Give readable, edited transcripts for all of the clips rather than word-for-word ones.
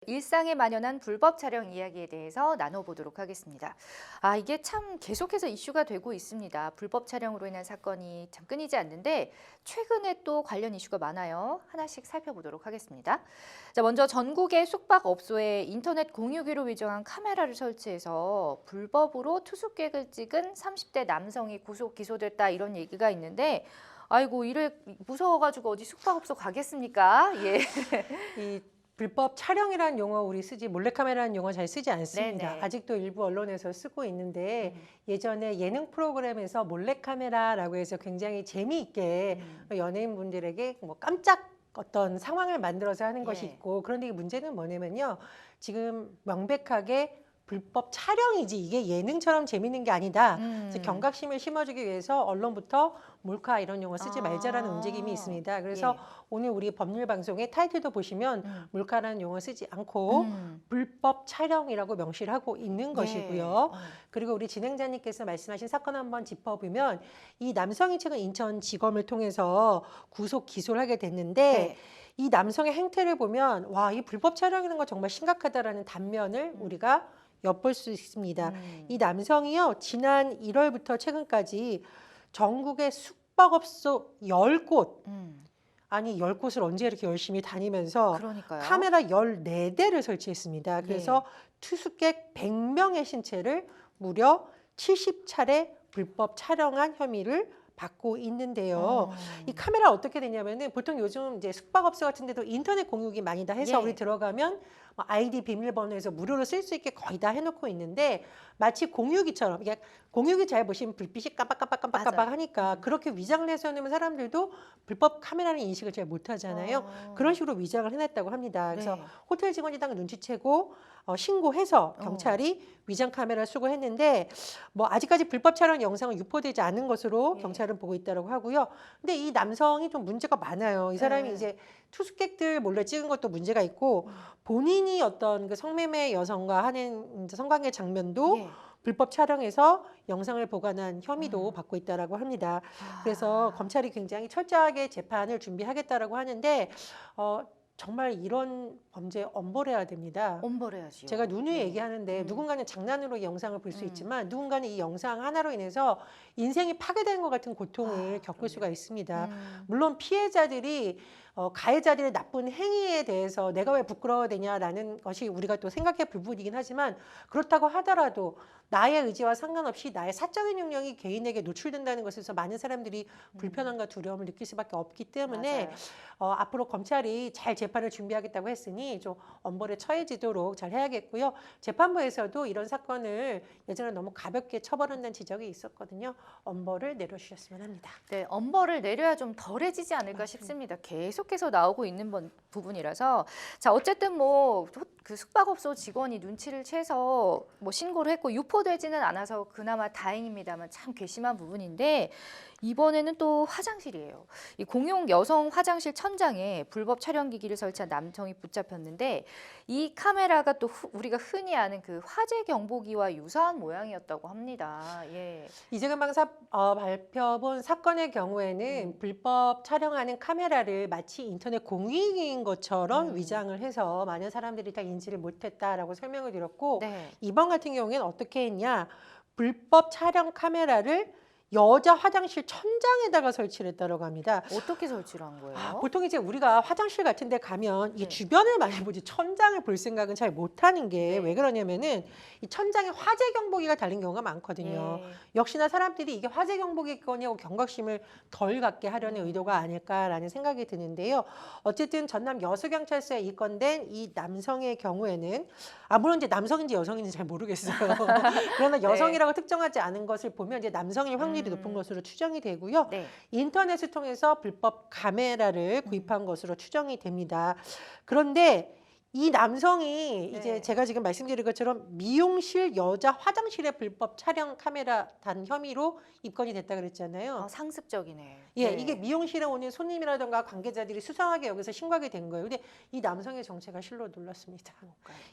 일상에 만연한 불법 촬영 이야기에 대해서 나눠보도록 하겠습니다. 이게 참 계속해서 이슈가 되고 있습니다. 불법 촬영으로 인한 사건이 참 끊이지 않는데 최근에 또 관련 이슈가 많아요. 하나씩 살펴보도록 하겠습니다. 자, 먼저 전국의 숙박업소에 인터넷 공유기로 위장한 카메라를 설치해서 불법으로 투숙객을 찍은 30대 남성이 구속 기소됐다 이런 얘기가 있는데 아이고 이래 무서워가지고 어디 숙박업소 가겠습니까? 예. 이 불법 촬영이라는 용어 우리 쓰지 몰래카메라라는 용어 잘 쓰지 않습니다. 네네. 아직도 일부 언론에서 쓰고 있는데 음. 예전에 예능 프로그램에서 몰래카메라라고 해서 굉장히 재미있게 음. 연예인분들에게 뭐 깜짝 어떤 상황을 만들어서 하는 것이 예. 있고, 그런데 이 문제는 뭐냐면요. 지금 명백하게 불법 촬영이지 이게 예능처럼 재밌는 게 아니다. 그래서 경각심을 심어주기 위해서 언론부터 몰카 이런 용어 쓰지 말자라는 움직임이 있습니다. 그래서 예. 오늘 우리 법률 방송의 타이틀도 보시면 몰카라는 용어 쓰지 않고 불법 촬영이라고 명시를 하고 있는 예. 것이고요. 그리고 우리 진행자님께서 말씀하신 사건 한번 짚어보면 이 남성이 최근 인천지검을 통해서 구속 기소를 하게 됐는데 네. 이 남성의 행태를 보면 와, 이 불법 촬영이라는 거 정말 심각하다라는 단면을 우리가 엿볼 수 있습니다. 이 남성이요, 지난 1월부터 최근까지 전국의 숙박업소 10곳, 아니 10곳을 언제 이렇게 열심히 다니면서 그러니까요. 카메라 14대를 설치했습니다. 그래서 예. 투숙객 100명의 신체를 무려 70차례 불법 촬영한 혐의를 받고 있는데요. 이 카메라 어떻게 되냐면은 보통 요즘 이제 숙박업소 같은 데도 인터넷 공유기 많이 다 해서 예. 우리 들어가면 뭐 아이디 비밀번호에서 무료로 쓸 수 있게 거의 다 해놓고 있는데 마치 공유기처럼, 이게 공유기 잘 보시면 불빛이 깜빡깜빡깜빡깜빡 맞아요. 하니까 그렇게 위장을 해서 해놓으면 사람들도 불법 카메라는 인식을 잘 못하잖아요. 그런 식으로 위장을 해놨다고 합니다. 그래서 네. 호텔 직원이 눈치채고 신고해서 어. 경찰이 위장 카메라 수거했는데 뭐 아직까지 불법 촬영 영상은 유포되지 않은 것으로 예. 경찰은 보고 있다고 하고요. 근데 이 남성이 좀 문제가 많아요. 이 사람이 네. 이제 투숙객들 몰래 찍은 것도 문제가 있고 본인이 어떤 그 성매매 여성과 하는 이제 성관계 장면도 예. 불법 촬영해서 영상을 보관한 혐의도 받고 있다라고 합니다. 그래서 검찰이 굉장히 철저하게 재판을 준비하겠다라고 하는데 정말 이런 범죄 엄벌해야 됩니다. 엄벌해야지요. 제가 누누이 네. 얘기하는데 누군가는 장난으로 이 영상을 볼 수 있지만 누군가는 이 영상 하나로 인해서 인생이 파괴되는 것 같은 고통을 겪을 수가 있습니다. 물론 피해자들이 가해자들의 나쁜 행위에 대해서 내가 왜 부끄러워야 되냐라는 것이 우리가 또 생각해 볼 부분이긴 하지만, 그렇다고 하더라도 나의 의지와 상관없이 나의 사적인 역량이 개인에게 노출된다는 것에서 많은 사람들이 불편함과 두려움을 느낄 수밖에 없기 때문에 앞으로 검찰이 잘 재판을 준비하겠다고 했으니 좀 엄벌에 처해지도록 잘 해야겠고요. 재판부에서도 이런 사건을 예전에 너무 가볍게 처벌한다는 지적이 있었거든요. 엄벌을 내려주셨으면 합니다. 네, 엄벌을 내려야 좀 덜해지지 않을까 싶습니다. 계속해서 나오고 있는 부분이라서. 자, 어쨌든 뭐 그 숙박업소 직원이 눈치를 채서 뭐 신고를 했고 유포되지는 않아서 그나마 다행입니다만 참 괘씸한 부분인데, 이번에는 또 화장실이에요. 이 공용 여성 화장실 천장에 불법 촬영기기를 설치한 남성이 붙잡혔는데 이 카메라가 또 우리가 흔히 아는 그 화재 경보기와 유사한 모양이었다고 합니다. 예. 이재근 방사 발표본 사건의 경우에는 불법 촬영하는 카메라를 마치 인터넷 공익인 것처럼 위장을 해서 많은 사람들이 다 인지를 못했다라고 설명을 드렸고, 네. 이번 같은 경우에는 어떻게 했냐, 불법 촬영 카메라를 여자 화장실 천장에다가 설치를 했다고 합니다. 어떻게 설치를 한 거예요? 보통 이제 우리가 화장실 같은 데 가면 이 네. 주변을 많이 보지 천장을 볼 생각은 잘 못하는 게 왜 네. 그러냐면은 이 천장에 화재 경보기가 달린 경우가 많거든요. 예. 역시나 사람들이 이게 화재 경보기거냐고 경각심을 덜 갖게 하려는 의도가 아닐까라는 생각이 드는데요. 어쨌든 전남 여수경찰서에 입건된 이 남성의 경우에는 물론 이제 남성인지 여성인지 잘 모르겠어요. 그러나 여성이라고 특정하지 않은 것을 보면 이제 남성일 확률이 높은 것으로 추정이 되고요. 네. 인터넷을 통해서 불법 카메라를 구입한 것으로 추정이 됩니다. 그런데 이 남성이 이제 제가 지금 말씀드린 것처럼 미용실 여자 화장실에 불법 촬영 카메라 단 혐의로 입건이 됐다 그랬잖아요. 상습적이네. 예, 네. 이게 미용실에 오는 손님이라든가 관계자들이 수상하게 여기서 신고하게 된 거예요. 근데 이 남성의 정체가 실로 놀랐습니다.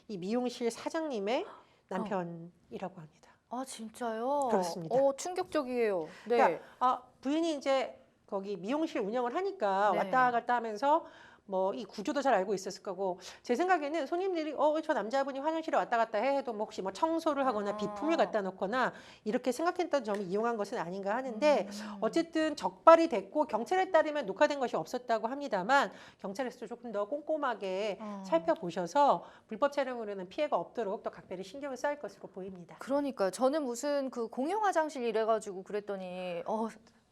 이 미용실 사장님의 남편이라고 합니다. 진짜요? 그렇습니다. 충격적이에요. 네. 그러니까 부인이 이제 거기 미용실 운영을 하니까 네. 왔다 갔다 하면서 뭐 이 구조도 잘 알고 있었을 거고 제 생각에는 손님들이 저 남자분이 화장실에 왔다 갔다 해도 뭐 혹시 뭐 청소를 하거나 비품을 갖다 놓거나 이렇게 생각했던 점이 이용한 것은 아닌가 하는데 어쨌든 적발이 됐고 경찰에 따르면 녹화된 것이 없었다고 합니다만 경찰에서도 조금 더 꼼꼼하게 살펴보셔서 불법 촬영으로는 피해가 없도록 더 각별히 신경을 써야 것으로 보입니다. 그러니까 저는 무슨 그 공용 화장실 이래가지고 그랬더니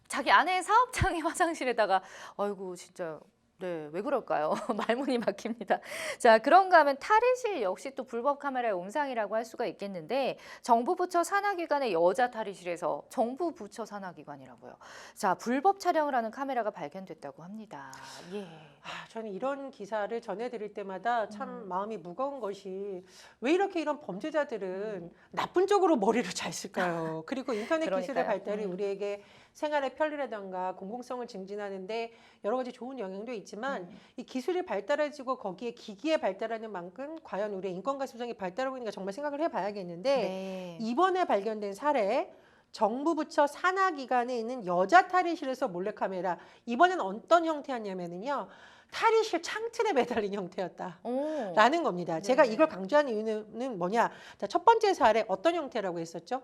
자기 아내 사업장의 화장실에다가 아이고 진짜 네, 왜 그럴까요? 말문이 막힙니다. 자, 그런가 하면 탈의실 역시 또 불법 카메라의 온상이라고 할 수가 있겠는데 정부 부처 산하기관의 여자 탈의실에서 정부 부처 산하기관이라고요. 자, 불법 촬영을 하는 카메라가 발견됐다고 합니다. 예. 저는 이런 기사를 전해드릴 때마다 참 마음이 무거운 것이 왜 이렇게 이런 범죄자들은 나쁜 쪽으로 머리를 잘 쓸까요? 그리고 인터넷 기술의 그러니까요. 발달이 우리에게 생활의 편리라든가 공공성을 증진하는데 여러 가지 좋은 영향도 있지만 이 기술이 발달해지고 거기에 기기에 발달하는 만큼 과연 우리의 인권과 수정이 발달하고 있는가 정말 생각을 해봐야겠는데 네. 이번에 발견된 사례 정부 부처 산하기관에 있는 여자 탈의실에서 몰래카메라 이번엔 어떤 형태였냐면요 탈의실 창틀에 매달린 형태였다라는 겁니다. 제가 네네. 이걸 강조한 이유는 뭐냐? 자, 첫 번째 사례 어떤 형태라고 했었죠?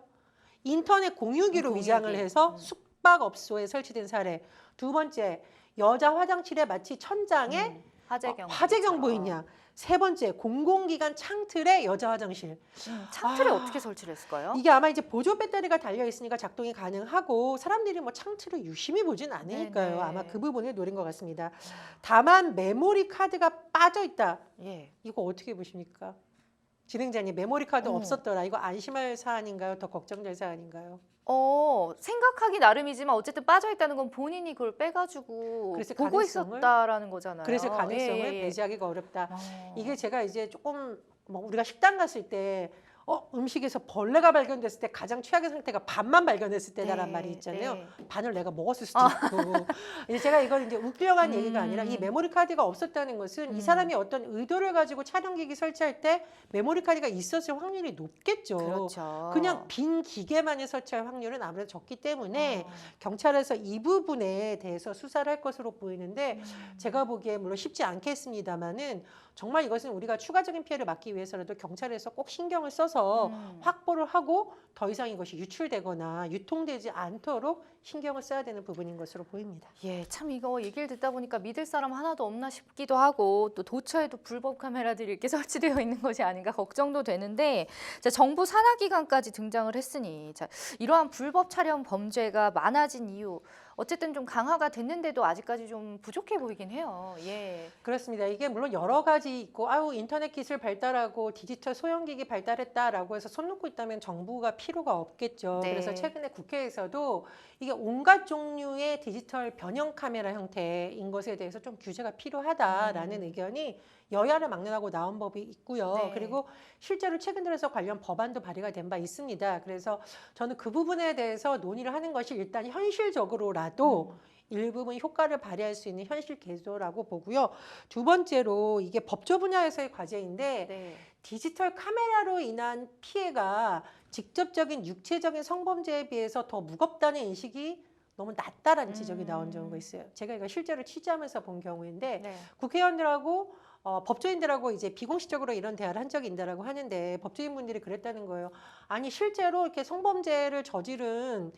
인터넷 공유기로 공유기. 위장을 해서 숙박업소에 설치된 사례. 두 번째 여자 화장실에 마치 천장에 화재 경보이냐. 세 번째 공공기관 창틀에 여자 화장실. 창틀에 어떻게 설치를 했을까요? 이게 아마 이제 보조 배터리가 달려 있으니까 작동이 가능하고 사람들이 뭐 창틀을 유심히 보진 않으니까요. 네네. 아마 그 부분을 노린 것 같습니다. 다만 메모리 카드가 빠져 있다. 예. 이거 어떻게 보십니까? 진행자님 메모리 카드 없었더라. 이거 안심할 사안인가요? 더 걱정될 사안인가요? 생각하기 나름이지만 어쨌든 빠져 있다는 건 본인이 그걸 빼가지고 그래서 보고 가능성을- 있었다라는 거잖아요. 그래서 가능성을 예, 예. 배제하기가 어렵다. 어. 이게 제가 이제 조금 뭐 우리가 식당 갔을 때 음식에서 벌레가 발견됐을 때 가장 최악의 상태가 반만 발견했을 때다란 네, 말이 있잖아요. 네. 반을 내가 먹었을 수도 있고. 이제 제가 이걸 이제 웃기려고 한 얘기가 아니라 이 메모리 카드가 없었다는 것은 이 사람이 어떤 의도를 가지고 촬영기기 설치할 때 메모리 카드가 있었을 확률이 높겠죠. 그렇죠. 그냥 빈 기계만에 설치할 확률은 아무래도 적기 때문에 경찰에서 이 부분에 대해서 수사를 할 것으로 보이는데 제가 보기에 물론 쉽지 않겠습니다만은 정말 이것은 우리가 추가적인 피해를 막기 위해서라도 경찰에서 꼭 신경을 써서 확보를 하고 더 이상 이것이 유출되거나 유통되지 않도록 신경을 써야 되는 부분인 것으로 보입니다. 예, 참 이거 얘기를 듣다 보니까 믿을 사람 하나도 없나 싶기도 하고 또 도처에도 불법 카메라들이 이렇게 설치되어 있는 것이 아닌가 걱정도 되는데 자, 정부 산하기관까지 등장을 했으니 자, 이러한 불법 촬영 범죄가 많아진 이유 어쨌든 좀 강화가 됐는데도 아직까지 좀 부족해 보이긴 해요. 예. 그렇습니다. 이게 물론 여러 가지 있고 인터넷 기술 발달하고 디지털 소형기기 발달했다라고 해서 손 놓고 있다면 정부가 필요가 없겠죠. 네. 그래서 최근에 국회에서도 이게 온갖 종류의 디지털 변형 카메라 형태인 것에 대해서 좀 규제가 필요하다라는 의견이 여야를 막론하고 나온 법이 있고요. 네. 그리고 실제로 최근 들어서 관련 법안도 발의가 된 바 있습니다. 그래서 저는 그 부분에 대해서 논의를 하는 것이 일단 현실적으로라도 일부분 효과를 발휘할 수 있는 현실 개조라고 보고요. 두 번째로 이게 법조 분야에서의 과제인데 네. 디지털 카메라로 인한 피해가 직접적인 육체적인 성범죄에 비해서 더 무겁다는 인식이 너무 낮다라는 지적이 나온 적이 있어요. 제가 이거 실제로 취재하면서 본 경우인데 네. 국회의원들하고 법조인들하고 이제 비공식적으로 이런 대화를 한 적이 있다라고 하는데 법조인분들이 그랬다는 거예요. 아니 실제로 이렇게 성범죄를 저지른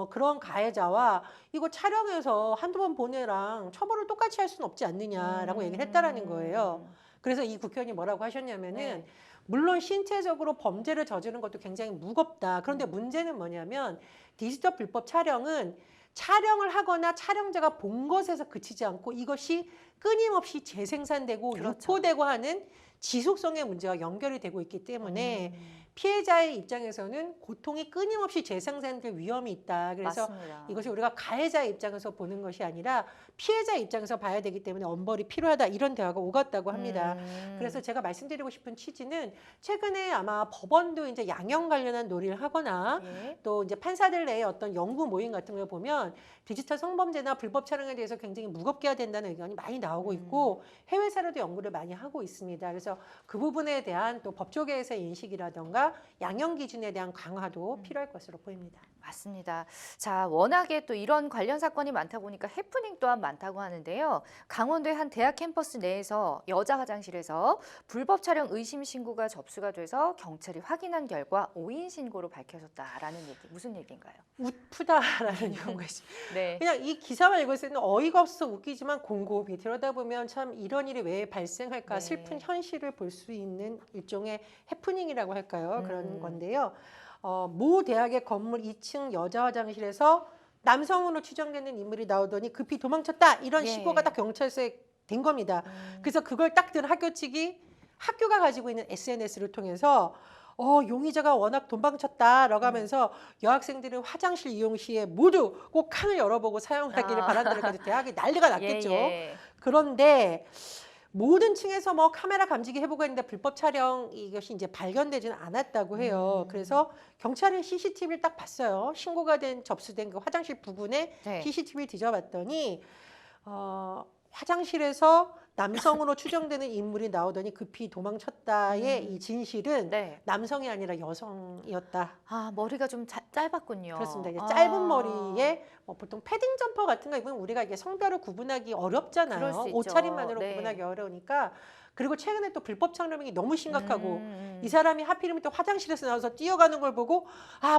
그런 가해자와 이거 촬영해서 한두 번 보내랑 처벌을 똑같이 할 수는 없지 않느냐라고 얘기를 했다라는 거예요. 그래서 이 국회의원이 뭐라고 하셨냐면은 네. 물론 신체적으로 범죄를 저지른 것도 굉장히 무겁다. 그런데 문제는 뭐냐면 디지털 불법 촬영은 촬영을 하거나 촬영자가 본 것에서 그치지 않고 이것이 끊임없이 재생산되고 그렇죠. 유포되고 하는 지속성의 문제와 연결이 되고 있기 때문에 피해자의 입장에서는 고통이 끊임없이 재생산될 위험이 있다. 그래서 맞습니다. 이것이 우리가 가해자의 입장에서 보는 것이 아니라 피해자의 입장에서 봐야 되기 때문에 엄벌이 필요하다. 이런 대화가 오갔다고 합니다. 그래서 제가 말씀드리고 싶은 취지는 최근에 아마 법원도 이제 양형 관련한 논의를 하거나 예. 또 이제 판사들 내에 어떤 연구 모임 같은 걸 보면 디지털 성범죄나 불법 촬영에 대해서 굉장히 무겁게 해야 된다는 의견이 많이 나오고 있고 해외 사례도 연구를 많이 하고 있습니다. 그래서 그 부분에 대한 또 법조계에서의 인식이라던가 양형 기준에 대한 강화도 필요할 것으로 보입니다. 맞습니다. 자, 워낙에 또 이런 관련 사건이 많다 보니까 해프닝 또한 많다고 하는데요. 강원도의 한 대학 캠퍼스 내에서 여자 화장실에서 불법 촬영 의심 신고가 접수가 돼서 경찰이 확인한 결과 오인 신고로 밝혀졌다라는 얘기. 무슨 얘기인가요? 웃프다라는 용어가 있습니다. 네. 그냥 이 기사만 읽었을 때는 어이가 없어서 웃기지만 곰곰이 들여다보면 참 이런 일이 왜 발생할까 네. 슬픈 현실을 볼 수 있는 일종의 해프닝이라고 할까요? 그런 건데요. 모 대학의 건물 2층 여자 화장실에서 남성으로 추정되는 인물이 나오더니 급히 도망쳤다. 이런 예. 신고가 딱 경찰서에 된 겁니다. 음. 그래서 그걸 딱 든 학교 측이 학교가 가지고 있는 SNS를 통해서 용의자가 워낙 도망쳤다라고 하면서 여학생들은 화장실 이용 시에 모두 꼭 칸을 열어보고 사용하기를 아. 바란다는 거죠. 대학이 난리가 났겠죠. 예. 그런데 모든 층에서 뭐 카메라 감지기 해보고 했는데 불법 촬영 이것이 이제 발견되지는 않았다고 해요. 그래서 경찰은 CCTV를 딱 봤어요. 신고가 된 접수된 그 화장실 부근에 네. CCTV를 뒤져봤더니 화장실에서 남성으로 추정되는 인물이 나오더니 급히 도망쳤다의 이 진실은 네. 남성이 아니라 여성이었다. 아, 머리가 좀 짧았군요. 그렇습니다. 이제 아. 짧은 머리에 보통 패딩 점퍼 같은 거 입으면 우리가 이게 성별을 구분하기 그럴 어렵잖아요. 수 있죠. 옷차림만으로 네. 구분하기 어려우니까. 그리고 최근에 또 불법 촬영이 너무 심각하고 이 음. 사람이 하필이면 또 화장실에서 나와서 뛰어가는 걸 보고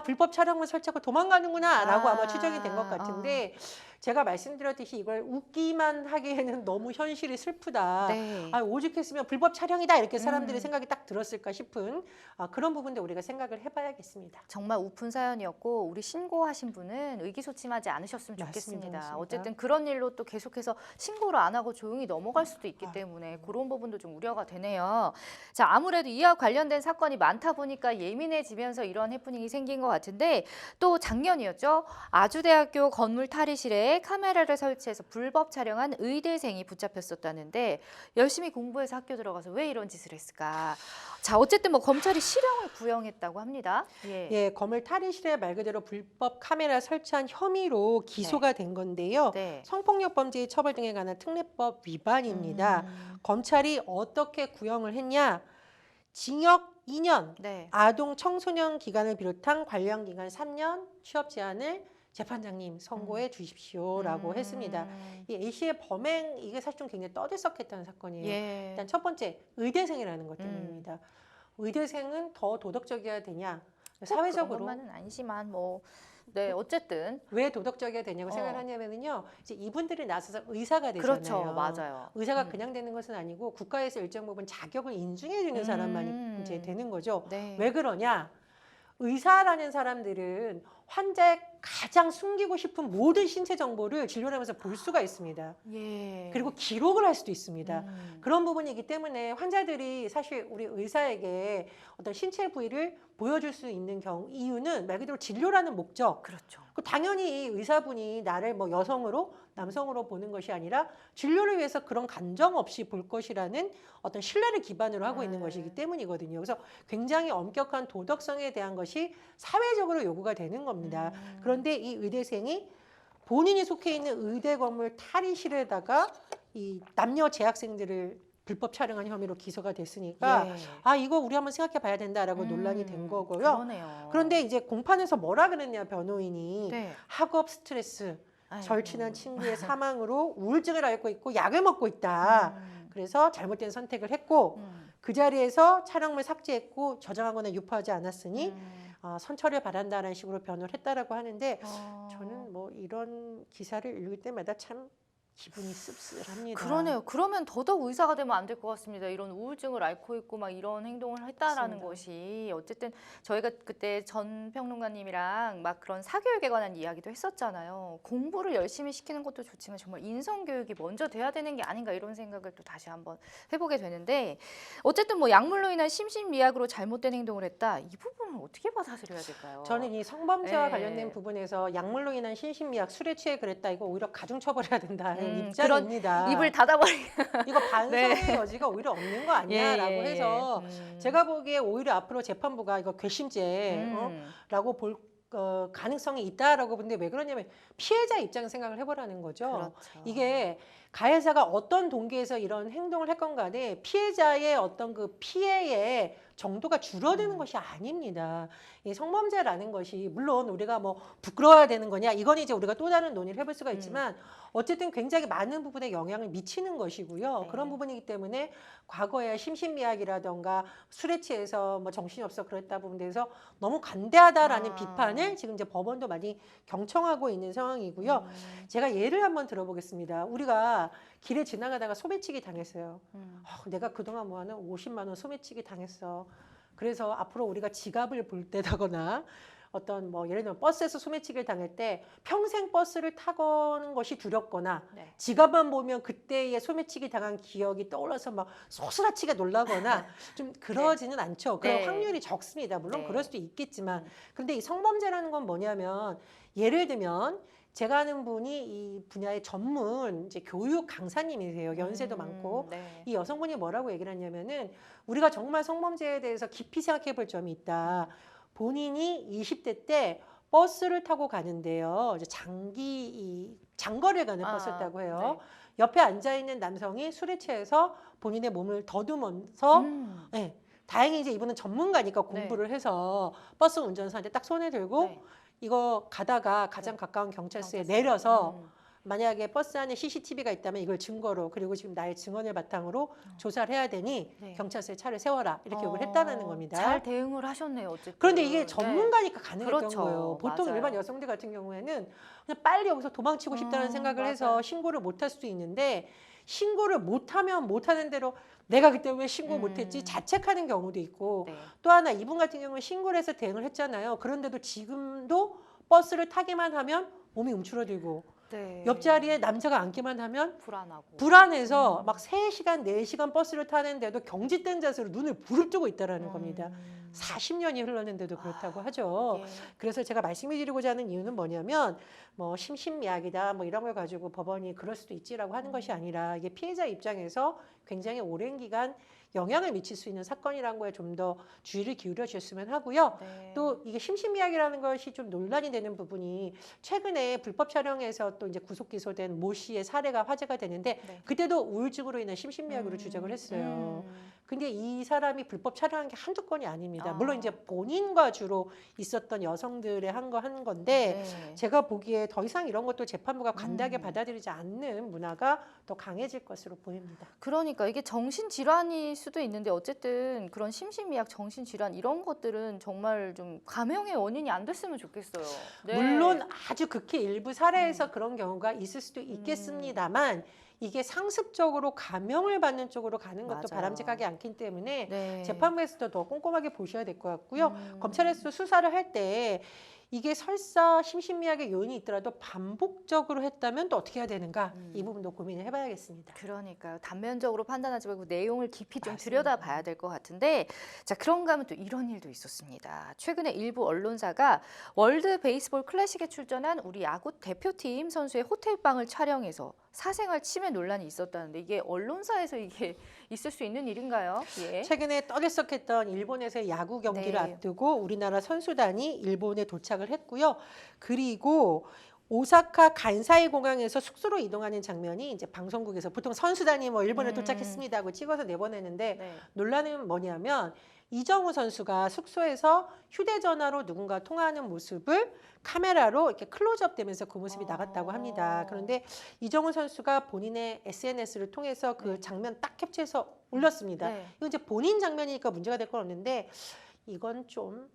불법 촬영을 설치하고 도망가는구나 라고 아마 추정이 된 것 같은데 제가 말씀드렸듯이 이걸 웃기만 하기에는 너무 현실이 슬프다. 네. 오죽했으면 불법 촬영이다 이렇게 사람들이 음. 생각이 딱 들었을까 싶은 그런 부분도 우리가 생각을 해봐야겠습니다. 정말 우픈 사연이었고 우리 신고하신 분은 의기소침하지 않으셨으면 좋겠습니다. 맞습니다. 어쨌든 그런 일로 또 계속해서 신고를 안 하고 조용히 넘어갈 수도 있기 때문에 그런 부분도 좀 우려가 되네요. 자, 아무래도 이와 관련된 사건이 많다 보니까 예민해지면서 이런 해프닝이 생긴 것 같은데 또 작년이었죠. 아주대학교 건물 탈의실에 카메라를 설치해서 불법 촬영한 의대생이 붙잡혔었다는데 열심히 공부해서 학교 들어가서 왜 이런 짓을 했을까? 자, 어쨌든 뭐 검찰이 실형을 구형했다고 합니다. 예, 건물 탈의실에 말 그대로 불법 카메라 설치한 혐의로 기소가 된 건데요. 네. 성폭력 범죄의 처벌 등에 관한 특례법 위반입니다. 검찰이 어떻게 구형을 했냐? 징역 2년, 네. 아동 청소년 기간을 비롯한 관련 기간 3년 취업 제한을 재판장님 선고해 주십시오라고 했습니다. 이 A 씨의 범행 이게 사실 좀 굉장히 떠들썩했다는 사건이에요. 예. 일단 첫 번째 의대생이라는 것 때문입니다. 의대생은 더 도덕적이어야 되냐? 사회적으로 그런 것만은 아니지만 뭐 네, 어쨌든 왜 도덕적이어야 되냐고 생각을 하냐면요. 이제 이분들이 나서서 의사가 되잖아요. 그렇죠. 맞아요. 의사가 그냥 되는 것은 아니고 국가에서 일정 부분 자격을 인증해 주는 사람만이 이제 되는 거죠. 네. 왜 그러냐? 의사라는 사람들은 환자의 가장 숨기고 싶은 모든 신체 정보를 진료를 하면서 볼 수가 있습니다. 예. 그리고 기록을 할 수도 있습니다. 그런 부분이기 때문에 환자들이 사실 우리 의사에게 어떤 신체 부위를 보여줄 수 있는 이유는 말 그대로 진료라는 목적. 그렇죠. 당연히 이 의사분이 나를 뭐 여성으로 남성으로 보는 것이 아니라 진료를 위해서 그런 간정 없이 볼 것이라는 어떤 신뢰를 기반으로 하고 있는 것이기 때문이거든요. 그래서 굉장히 엄격한 도덕성에 대한 것이 사회적으로 요구가 되는 겁니다. 그런데 이 의대생이 본인이 속해 있는 의대 건물 탈의실에다가 이 남녀 재학생들을 불법 촬영한 혐의로 기소가 됐으니까 이거 우리 한번 생각해 봐야 된다라고 논란이 된 거고요. 그러네요. 그런데 이제 공판에서 뭐라 그랬냐 변호인이 네. 학업 스트레스, 아이고. 절친한 친구의 사망으로 우울증을 앓고 있고 약을 먹고 있다. 그래서 잘못된 선택을 했고 그 자리에서 촬영물 삭제했고 저장하거나 유포하지 않았으니 선처를 바란다는 식으로 변호를 했다라고 하는데 저는 뭐 이런 기사를 읽을 때마다 참 기분이 씁쓸합니다. 그러네요. 그러면 더더욱 의사가 되면 안 될 것 같습니다. 이런 우울증을 앓고 있고 막 이런 행동을 했다라는 맞습니다. 것이 어쨌든 저희가 그때 전 평론가님이랑 막 그런 사교육에 관한 이야기도 했었잖아요. 공부를 열심히 시키는 것도 좋지만 정말 인성교육이 먼저 돼야 되는 게 아닌가 이런 생각을 또 다시 한번 해보게 되는데 어쨌든 뭐 약물로 인한 심신미약으로 잘못된 행동을 했다. 이 부분은 어떻게 받아들여야 될까요? 저는 이 성범죄와 네. 관련된 부분에서 약물로 인한 신신미약, 술에 취해 그랬다. 이거 오히려 가중처벌해야 된다는 그런 입장입니다. 입을 닫아버리. 이거 반성의 네. 여지가 오히려 없는 거 아니야라고 해서 제가 보기에 오히려 앞으로 재판부가 이거 괘씸죄라고 볼 가능성이 있다라고 보는데 왜 그러냐면 피해자 입장 생각을 해보라는 거죠. 그렇죠. 이게 가해자가 어떤 동기에서 이런 행동을 했건 간에 피해자의 어떤 그 피해에 정도가 줄어드는 것이 아닙니다. 이 성범죄라는 것이 물론 우리가 뭐 부끄러워야 되는 거냐 이건 이제 우리가 또 다른 논의를 해볼 수가 있지만 어쨌든 굉장히 많은 부분에 영향을 미치는 것이고요. 네. 그런 부분이기 때문에 과거에 심신미약이라던가 술에 취해서 뭐 정신이 없어 그랬다 부분에서 너무 관대하다라는 비판을 지금 이제 법원도 많이 경청하고 있는 상황이고요. 제가 예를 한번 들어보겠습니다. 우리가 길에 지나가다가 소매치기 당했어요. 내가 그동안 모아놓은 50만 원 소매치기 당했어. 그래서 앞으로 우리가 지갑을 볼 때다거나 어떤 뭐 예를 들면 버스에서 소매치기를 당할 때 평생 버스를 타고는 것이 두렵거나 네. 지갑만 보면 그때의 소매치기 당한 기억이 떠올라서 막 소스라치게 놀라거나 좀 그러지는 않죠. 그런 네. 확률이 적습니다. 물론 네. 그럴 수도 있겠지만 그런데 이 성범죄라는 건 뭐냐면 예를 들면 제가 아는 분이 이 분야의 전문 이제 교육 강사님이세요. 연세도 많고 네. 이 여성분이 뭐라고 얘기를 했냐면은 우리가 정말 성범죄에 대해서 깊이 생각해 볼 점이 있다. 본인이 20대 때 버스를 타고 가는데요. 이제 장거리를 가는 버스를 타고 해요. 네. 옆에 앉아 있는 남성이 술에 취해서 본인의 몸을 더듬으면서 네, 다행히 이제 이분은 전문가니까 공부를 해서 버스 운전사한테 딱 손을 들고 네. 이거 가다가 가장 가까운 경찰서에 내려서 만약에 버스 안에 CCTV가 있다면 이걸 증거로 그리고 지금 나의 증언을 바탕으로 조사를 해야 되니 네. 경찰서에 차를 세워라 이렇게 요구를 했다는 겁니다. 잘 대응을 하셨네요. 어쨌든. 그런데 이게 전문가니까 가능했던 그렇죠. 거예요. 보통 맞아요. 일반 여성들 같은 경우에는 그냥 빨리 여기서 도망치고 싶다는 생각을 맞아요. 해서 신고를 못 할 수도 있는데 신고를 못하면 못하는 대로 내가 그때 왜 신고 못했지 자책하는 경우도 있고 네. 또 하나 이분 같은 경우는 신고를 해서 대응을 했잖아요. 그런데도 지금도 버스를 타기만 하면 몸이 움츠러들고 네. 옆자리에 남자가 앉기만 하면 불안하고. 불안해서 막 3시간, 4시간 버스를 타는데도 경직된 자세로 눈을 부릅뜨고 있다라는 겁니다. 40년이 흘렀는데도 그렇다고 하죠. 예. 그래서 제가 말씀을 드리고자 하는 이유는 뭐냐면 뭐 심신미약이다 뭐 이런 걸 가지고 법원이 그럴 수도 있지라고 하는 것이 아니라 이게 피해자 입장에서 굉장히 오랜 기간 영향을 미칠 수 있는 사건이라는 거에 좀 더 주의를 기울여 주셨으면 하고요. 네. 또 이게 심신미약이라는 것이 좀 논란이 되는 부분이 최근에 불법 촬영에서 또 이제 구속 기소된 모 씨의 사례가 화제가 되는데 네. 그때도 우울증으로 인한 심신미약으로 주장을 했어요. 근데 이 사람이 불법 촬영한 게 한두 건이 아닙니다. 물론 이제 본인과 주로 있었던 여성들의 한 건데 네. 제가 보기에 더 이상 이런 것도 재판부가 관대하게 받아들이지 않는 문화가 더 강해질 것으로 보입니다. 그러니까 이게 정신질환일 수도 있는데 어쨌든 그런 심신미약, 정신질환 이런 것들은 정말 좀 감형의 원인이 안 됐으면 좋겠어요. 네. 물론 아주 극히 일부 사례에서 그런 경우가 있을 수도 있겠습니다만 이게 상습적으로 감형을 받는 쪽으로 가는 것도 맞아요. 바람직하지 않기 때문에 네. 재판부에서도 더 꼼꼼하게 보셔야 될 것 같고요. 검찰에서도 수사를 할 때 이게 설사 심신미약의 요인이 있더라도 반복적으로 했다면 또 어떻게 해야 되는가 이 부분도 고민을 해봐야겠습니다. 그러니까요. 단면적으로 판단하지 말고 내용을 깊이 좀 맞습니다. 들여다봐야 될 것 같은데 자 그런가 하면 또 이런 일도 있었습니다. 최근에 일부 언론사가 월드 베이스볼 클래식에 출전한 우리 야구 대표팀 선수의 호텔방을 촬영해서 사생활 침해 논란이 있었다는데 이게 언론사에서 이게 있을 수 있는 일인가요? 예. 최근에 떠들썩했던 일본에서의 야구 경기를 네. 앞두고 우리나라 선수단이 일본에 도착을 했고요. 그리고 오사카 간사이 공항에서 숙소로 이동하는 장면이 이제 방송국에서 보통 선수단이 뭐 일본에 도착했습니다 하고 찍어서 내보내는데 네. 논란은 뭐냐면 이정우 선수가 숙소에서 휴대전화로 누군가 통화하는 모습을 카메라로 이렇게 클로즈업 되면서 그 모습이 나갔다고 합니다. 그런데 이정우 선수가 본인의 SNS를 통해서 그 장면 딱 캡처해서 올렸습니다. 네. 이건 이제 본인 장면이니까 문제가 될 건 없는데 이건 좀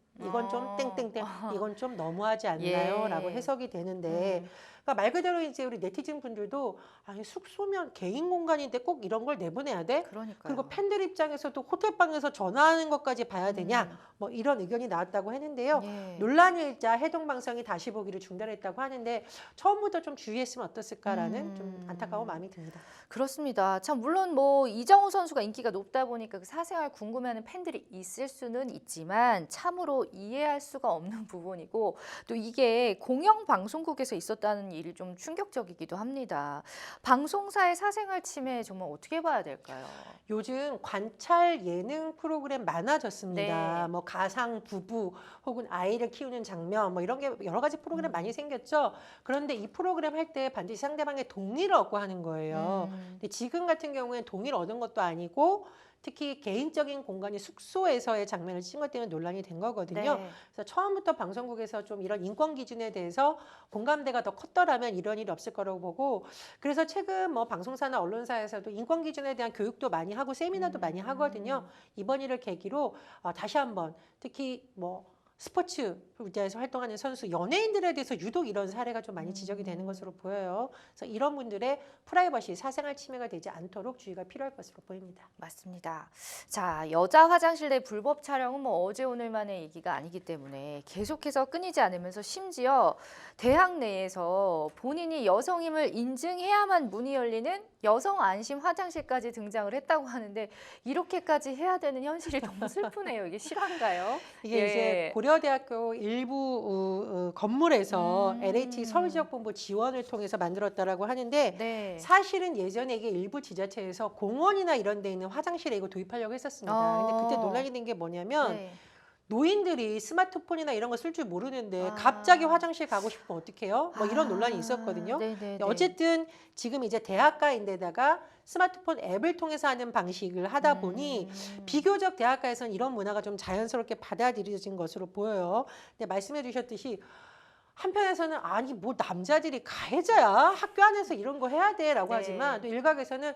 땡땡땡 이건 좀 너무하지 않나요? 예. 라고 해석이 되는데 그러니까 말 그대로 이제 우리 네티즌 분들도 아니 숙소면 개인 공간인데 꼭 이런 걸 내보내야 돼? 그러니까요. 그리고 팬들 입장에서도 호텔방에서 전화하는 것까지 봐야 되냐? 뭐 이런 의견이 나왔다고 했는데요. 예. 논란이 일자 해동방송이 다시 보기를 중단했다고 하는데 처음부터 좀 주의했으면 어땠을까라는 좀 안타까운 마음이 듭니다. 그렇습니다. 참 물론 뭐 이정우 선수가 인기가 높다 보니까 그 사생활 궁금해하는 팬들이 있을 수는 있지만 참으로 이해할 수가 없는 부분이고 또 이게 공영 방송국에서 있었다는 일이 좀 충격적이기도 합니다. 방송사의 사생활 침해 정말 어떻게 봐야 될까요? 요즘 관찰 예능 프로그램 많아졌습니다. 네. 뭐 가상 부부 혹은 아이를 키우는 장면 뭐 이런 게 여러 가지 프로그램 많이 생겼죠. 그런데 이 프로그램 할 때 반드시 상대방의 동의를 얻고 하는 거예요. 근데 지금 같은 경우에는 동의를 얻은 것도 아니고 특히 개인적인 공간이 숙소에서의 장면을 찍은 것 때문에 논란이 된 거거든요. 네. 그래서 처음부터 방송국에서 좀 이런 인권 기준에 대해서 공감대가 더 컸더라면 이런 일이 없을 거라고 보고, 그래서 최근 뭐 방송사나 언론사에서도 인권 기준에 대한 교육도 많이 하고 세미나도 많이 하거든요. 이번 일을 계기로 다시 한번 특히 뭐 스포츠 분야에서 활동하는 선수, 연예인들에 대해서 유독 이런 사례가 좀 많이 지적이 되는 것으로 보여요. 그래서 이런 분들의 프라이버시, 사생활 침해가 되지 않도록 주의가 필요할 것으로 보입니다. 맞습니다. 자, 여자 화장실 내 불법 촬영은 뭐 어제 오늘만의 얘기가 아니기 때문에 계속해서 끊이지 않으면서 심지어 대학 내에서 본인이 여성임을 인증해야만 문이 열리는 여성 안심 화장실까지 등장을 했다고 하는데 이렇게까지 해야 되는 현실이 너무 슬프네요. 이게 실화인가요? 이게 예. 이제 고려대학교 일부 건물에서 LH 서울지역본부 지원을 통해서 만들었다라고 하는데, 네. 사실은 예전에 이게 일부 지자체에서 공원이나 이런 데 있는 화장실에 이거 도입하려고 했었습니다. 근데 그때 논란이 된 게 뭐냐면 네. 노인들이 스마트폰이나 이런 거 쓸 줄 모르는데 아. 갑자기 화장실 가고 싶으면 어떡해요? 뭐 이런 논란이 있었거든요. 네네네. 어쨌든 지금 이제 대학가인데다가 스마트폰 앱을 통해서 하는 방식을 하다 보니 비교적 대학가에서는 이런 문화가 좀 자연스럽게 받아들여진 것으로 보여요. 근데 말씀해 주셨듯이 한편에서는 아니 뭐 남자들이 가해자야, 학교 안에서 이런 거 해야 돼라고 네. 하지만, 또 일각에서는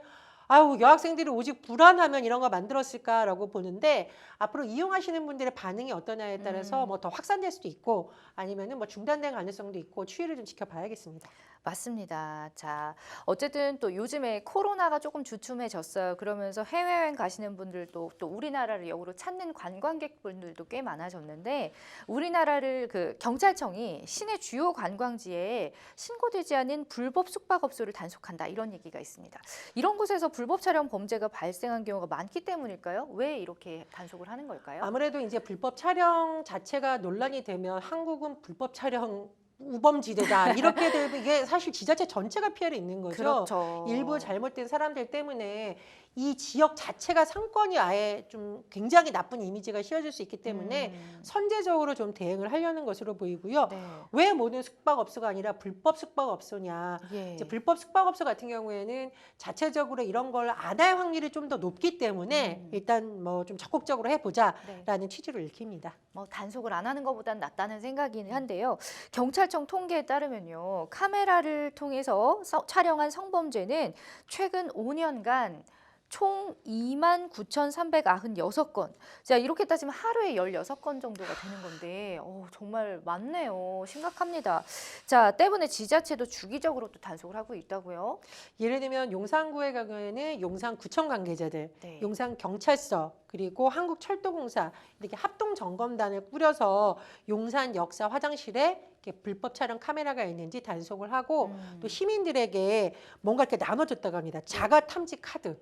아유 여학생들이 오직 불안하면 이런 거 만들었을까라고 보는데, 앞으로 이용하시는 분들의 반응이 어떠냐에 따라서 뭐 더 확산될 수도 있고 아니면은 뭐 중단될 가능성도 있고 추이를 좀 지켜봐야겠습니다. 맞습니다. 자, 어쨌든 또 요즘에 코로나가 조금 주춤해졌어요. 그러면서 해외여행 가시는 분들도 또 우리나라를 역으로 찾는 관광객분들도 꽤 많아졌는데, 우리나라를 그 경찰청이 시내 주요 관광지에 신고되지 않은 불법 숙박업소를 단속한다, 이런 얘기가 있습니다. 이런 곳에서 불법 촬영 범죄가 발생한 경우가 많기 때문일까요? 왜 이렇게 단속을 하는 걸까요? 아무래도 이제 불법 촬영 자체가 논란이 되면 한국은 불법 촬영 우범지대다 이렇게 되면 이게 사실 지자체 전체가 피해를 입는 거죠. 그렇죠. 일부 잘못된 사람들 때문에 이 지역 자체가 상권이 아예 좀 굉장히 나쁜 이미지가 씌워질 수 있기 때문에 선제적으로 좀 대응을 하려는 것으로 보이고요. 네. 왜 모든 숙박업소가 아니라 불법 숙박업소냐? 예. 이제 불법 숙박업소 같은 경우에는 자체적으로 이런 걸 안 할 확률이 좀 더 높기 때문에 일단 뭐 좀 적극적으로 해보자라는 네. 취지로 읽힙니다. 뭐 단속을 안 하는 것보단 낫다는 생각이긴 한데요. 경찰청 통계에 따르면요, 카메라를 통해서 촬영한 성범죄는 최근 5년간 총 29,396건. 자, 이렇게 따지면 하루에 16건 정도가 되는 건데, 정말 많네요. 심각합니다. 자, 때문에 지자체도 주기적으로 또 단속을 하고 있다고요? 예를 들면 용산구의 경우에는 용산구청 관계자들, 네. 용산경찰서, 그리고 한국철도공사 이렇게 합동점검단을 꾸려서 용산 역사 화장실에 이렇게 불법 촬영 카메라가 있는지 단속을 하고, 또 시민들에게 뭔가 이렇게 나눠줬다고 합니다. 자가 탐지 카드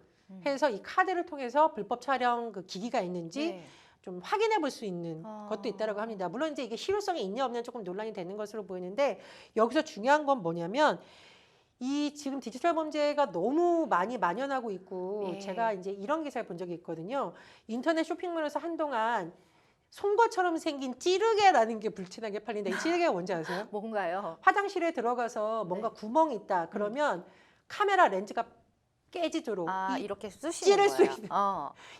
해서 이 카드를 통해서 불법 촬영 그 기기가 있는지 네. 좀 확인해 볼 수 있는 것도 있다고 합니다. 물론 이제 이게 실효성이 있냐 없냐 조금 논란이 되는 것으로 보이는데, 여기서 중요한 건 뭐냐면 이 지금 디지털 범죄가 너무 많이 만연하고 있고, 예. 제가 이제 이런 기사를 본 적이 있거든요. 인터넷 쇼핑몰에서 한동안 송곳처럼 생긴 찌르개라는 게 불티나게 팔린다. 이 찌르개가 뭔지 아세요? 뭔가요? 화장실에 들어가서 뭔가 네. 구멍이 있다. 그러면 카메라 렌즈가 깨지도록 이렇게 쑤시는 찌를 수 거예요. 있는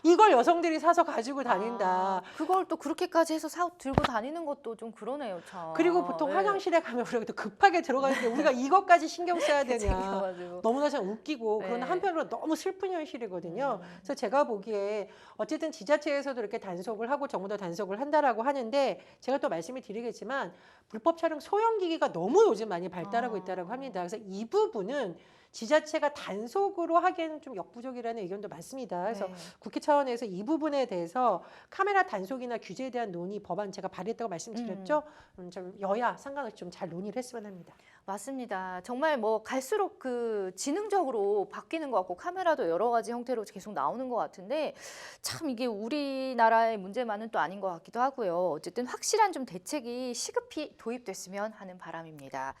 이걸 여성들이 사서 가지고 다닌다. 그걸 또 그렇게까지 해서 들고 다니는 것도 좀 그러네요, 참. 그리고 보통 네. 화장실에 가면 우리가 또 급하게 들어가는데 우리가 이것까지 신경 써야 되냐. 챙겨가지고. 너무나 참 웃기고, 그러나 네. 한편으로 너무 슬픈 현실이거든요. 그래서 제가 보기에 어쨌든 지자체에서도 이렇게 단속을 하고 정부도 단속을 한다라고 하는데, 제가 또 말씀을 드리겠지만 불법 촬영 소형기기가 너무 요즘 많이 발달하고 있다고 합니다. 그래서 이 부분은 지자체가 단속으로 하기에는 좀 역부족이라는 의견도 많습니다. 그래서 네. 국회 차원에서 이 부분에 대해서 카메라 단속이나 규제에 대한 논의 법안 제가 발의했다고 말씀드렸죠. 좀 여야 상관없이 좀 잘 논의를 했으면 합니다. 맞습니다. 정말 뭐 갈수록 그 지능적으로 바뀌는 것 같고, 카메라도 여러 가지 형태로 계속 나오는 것 같은데, 참 이게 우리나라의 문제만은 또 아닌 것 같기도 하고요. 어쨌든 확실한 좀 대책이 시급히 도입됐으면 하는 바람입니다.